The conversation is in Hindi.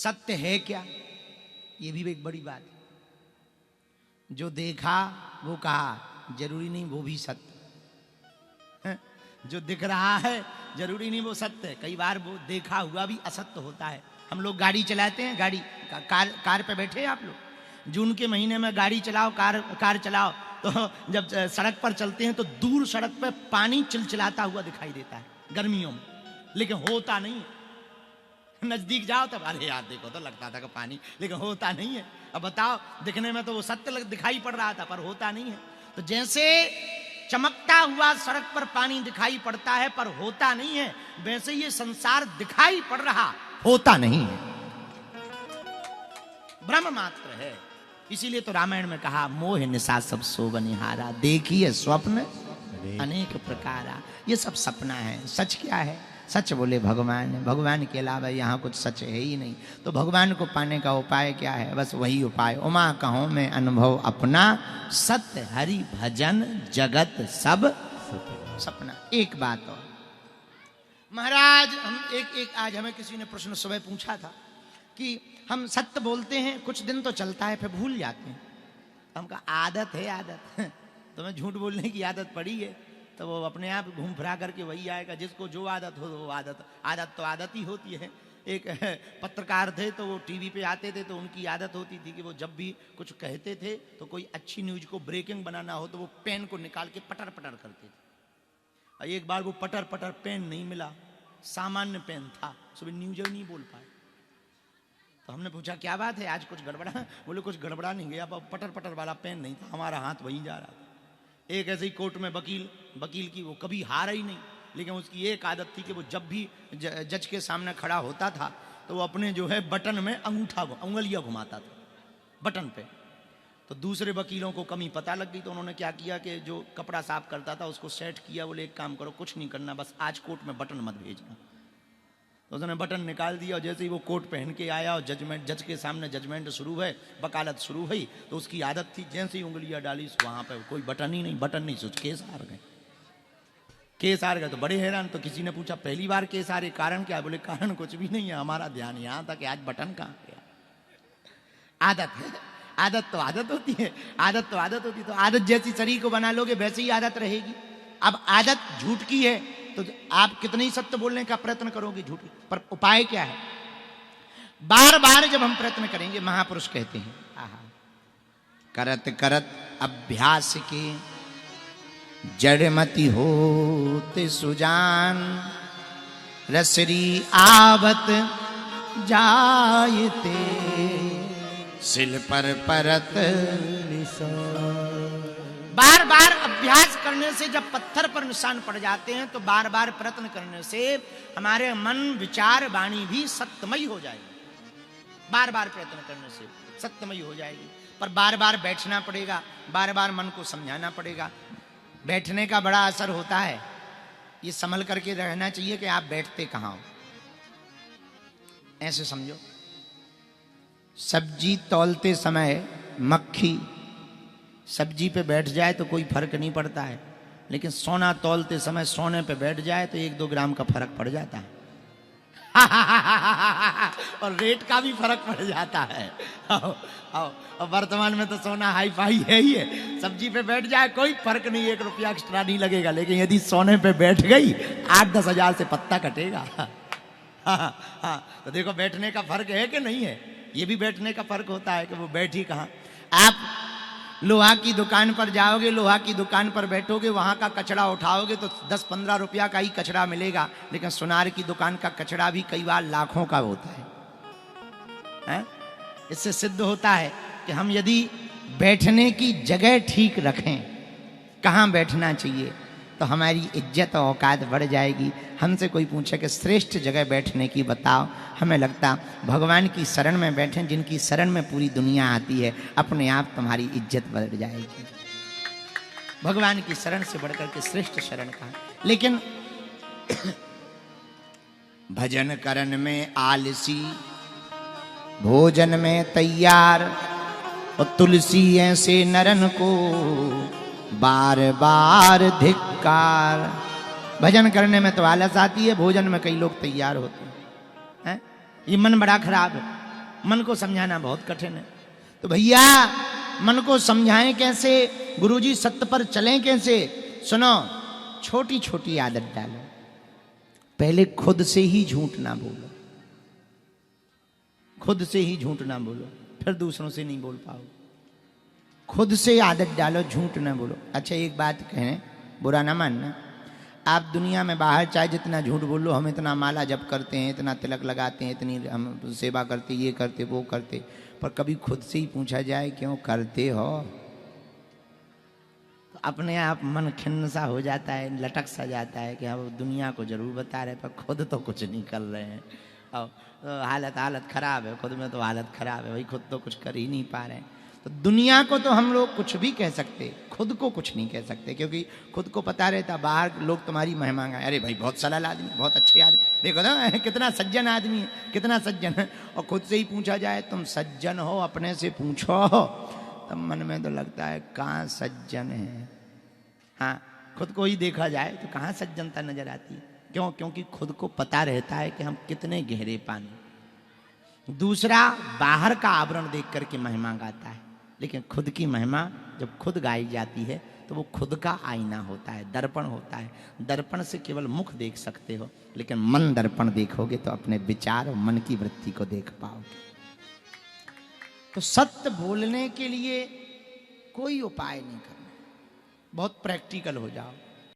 सत्य है क्या, ये भी एक बड़ी बात है। जो देखा वो कहा, जरूरी नहीं वो भी सत्य है। जो दिख रहा है जरूरी नहीं वो सत्य है। कई बार वो देखा हुआ भी असत्य होता है। हम लोग गाड़ी चलाते हैं, गाड़ी कार पे बैठे हैं आप लोग, जून के महीने में गाड़ी चलाओ, कार चलाओ, तो जब सड़क पर चलते हैं तो दूर सड़क पे पानी चिलचिलाता हुआ दिखाई देता है गर्मियों में, लेकिन होता नहीं है। नजदीक जाओ तब अरे यार देखो तो लगता था कि पानी, लेकिन होता नहीं है। अब बताओ, दिखने में तो वो सत्य दिखाई पड़ रहा था पर होता नहीं है। तो जैसे चमकता हुआ सड़क पर पानी दिखाई पड़ता है पर होता नहीं है, वैसे ये संसार दिखाई पड़ रहा, होता नहीं है, भ्रम मात्र है। इसीलिए तो रामायण में कहा, मोह निशा सब सो बनिहारा, देखिए स्वप्न अनेक प्रकारा। ये सब सपना है, सच क्या है? सच बोले भगवान है। भगवान के अलावा यहाँ कुछ सच है ही नहीं। तो भगवान को पाने का उपाय क्या है? बस वही उपाय, उमा कहो मैं अनुभव अपना, सत्य हरि भजन जगत सब सपना। एक बात और महाराज, हम एक आज हमें किसी ने प्रश्न सुबह पूछा था कि हम सत्य बोलते हैं, कुछ दिन तो चलता है फिर भूल जाते हैं। हमका आदत है, आदत तुम्हें झूठ बोलने की आदत पड़ी है, तो वो अपने आप घूम फिरा करके वही आएगा। जिसको जो आदत हो वो आदत तो आदत ही होती है। एक पत्रकार थे तो वो टीवी पे आते थे, तो उनकी आदत होती थी कि वो जब भी कुछ कहते थे तो कोई अच्छी न्यूज को ब्रेकिंग बनाना हो तो वो पेन को निकाल के पटर पटर करते थे। और एक बार वो पटर पटर पेन नहीं मिला, सामान्य पेन था, सुबह न्यूज नहीं बोल पाए। तो हमने पूछा क्या बात है, आज कुछ गड़बड़ा? बोले कुछ गड़बड़ा नहीं गया, पटर पटर वाला पेन नहीं था, हमारा हाथ वहीं जा रहा था। एक ऐसे ही कोर्ट में वकील की वो कभी हार ही नहीं, लेकिन उसकी एक आदत थी कि वो जब भी जज के सामने खड़ा होता था तो वो अपने जो है बटन में उंगलियां घुमाता था बटन पे। तो दूसरे वकीलों को कमी पता लग गई, तो उन्होंने क्या किया कि जो कपड़ा साफ करता था उसको सेट किया। बोले एक काम करो, कुछ नहीं करना, बस आज कोर्ट में बटन मत भेजना। तो उसने बटन निकाल दिया और जैसे ही वो कोट पहन के आया और जज के सामने जजमेंट शुरू है, वकालत शुरू हुई, तो उसकी आदत थी जैसे ही उंगलियां डाली वहां पे कोई बटन नहीं सोच केस हार गए। तो बड़े हैरान। तो किसी ने पूछा पहली बार केस हारे, कारण क्या? बोले कारण कुछ भी नहीं है, हमारा ध्यान यहाँ था कि आज बटन कहाँ गया। आदत है, आदत तो आदत होती है, तो आदत जैसी शरीर को बना लोगे वैसे ही आदत रहेगी। अब आदत झूठ की है तो आप कितने ही सत्य बोलने का प्रयत्न करोगे झूठ, पर उपाय क्या है? बार बार जब हम प्रयत्न करेंगे, महापुरुष कहते हैं करत करत अभ्यास के जड़मति होते सुजान, रसरी आवत जायते सिल पर परत निशान। बार बार अभ्यास करने से जब पत्थर पर निशान पड़ जाते हैं तो बार बार प्रयत्न करने से हमारे मन विचार वाणी भी सत्यमयी हो जाएगी। बार बार प्रयत्न करने से सत्यमयी हो जाएगी, पर बार बार बैठना पड़ेगा, बार बार मन को समझाना पड़ेगा। बैठने का बड़ा असर होता है, ये संभल करके रहना चाहिए कि आप बैठते कहाँ हो। ऐसे समझो, सब्जी तौलते समय मक्खी सब्जी पे बैठ जाए तो कोई फर्क नहीं पड़ता है, लेकिन सोना तौलते समय सोने पे बैठ जाए तो 1-2 ग्राम का फर्क पड़ जाता है और रेट का भी फर्क पड़ जाता है। और वर्तमान में तो सोना हाई फाई है ही है, सब्जी पे बैठ जाए कोई फर्क नहीं, 1 रुपया एक्स्ट्रा नहीं लगेगा, लेकिन यदि सोने पे बैठ गई 8-10 हजार से पत्ता कटेगा। तो देखो बैठने का फर्क है कि नहीं है? ये भी बैठने का फर्क होता है कि वो बैठी कहाँ। आप लोहा की दुकान पर जाओगे, लोहा की दुकान पर बैठोगे, वहां का कचरा उठाओगे तो 10-15 रुपया का ही कचरा मिलेगा, लेकिन सुनार की दुकान का कचरा भी कई बार लाखों का होता है? इससे सिद्ध होता है कि हम यदि बैठने की जगह ठीक रखें, कहाँ बैठना चाहिए, तो हमारी इज्जत और औकात बढ़ जाएगी। हमसे कोई पूछे कि श्रेष्ठ जगह बैठने की बताओ, हमें लगता भगवान की शरण में बैठें, जिनकी शरण में पूरी दुनिया आती है, अपने आप तुम्हारी इज्जत बढ़ जाएगी। भगवान की शरण से बढ़कर के श्रेष्ठ शरण कहा। लेकिन भजन करन में आलसी, भोजन में तैयार, और तुलसी ऐसे नरन को बार बार धिक्कार। भजन करने में तो आलस आती है, भोजन में कई लोग तैयार होते हैं। ये मन बड़ा खराब है। मन को समझाना बहुत कठिन है। तो भैया मन को समझाएं कैसे, गुरुजी सत्य पर चलें कैसे? सुनो, छोटी छोटी आदत डालो। पहले खुद से ही झूठ ना बोलो, खुद से ही झूठ ना बोलो, फिर दूसरों से नहीं बोल पाओ। खुद से आदत डालो, झूठ ना बोलो। अच्छा एक बात कहें, बुरा ना मानना, आप दुनिया में बाहर चाहे जितना झूठ बोलो, हम इतना माला जप करते हैं, इतना तिलक लगाते हैं, इतनी हम सेवा करते, ये करते वो करते, पर कभी खुद से ही पूछा जाए क्यों करते हो? तो अपने आप मन खिन्न सा हो जाता है, लटक सा जाता है कि हम दुनिया को जरूर बता रहे पर खुद तो कुछ नहीं कर रहे हैं। और हालत खराब है, खुद में तो हालत खराब है भाई, खुद तो कुछ कर ही नहीं पा रहे हैं। तो दुनिया को तो हम लोग कुछ भी कह सकते, खुद को कुछ नहीं कह सकते, क्योंकि खुद को पता रहता बाहर लोग तुम्हारी महिमा गाएं, अरे भाई बहुत सरल आदमी, बहुत अच्छे आदमी, देखो ना कितना सज्जन आदमी है, कितना सज्जन है। और खुद से ही पूछा जाए तुम सज्जन हो, अपने से पूछो, तब मन में तो लगता है कहाँ सज्जन है। हाँ, खुद को ही देखा जाए तो कहाँ सज्जनता नजर आती है। क्यों? क्योंकि खुद को पता रहता है कि हम कितने गहरे पानी। दूसरा बाहर का आवरण देख करके महिमा गाता है, लेकिन खुद की महिमा जब खुद गाई जाती है तो वो खुद का आईना होता है, दर्पण होता है। दर्पण से केवल मुख देख सकते हो, लेकिन मन दर्पण देखोगे तो अपने विचार और मन की वृत्ति को देख पाओगे। तो सत्य बोलने के लिए कोई उपाय नहीं करना, बहुत प्रैक्टिकल हो जाओ।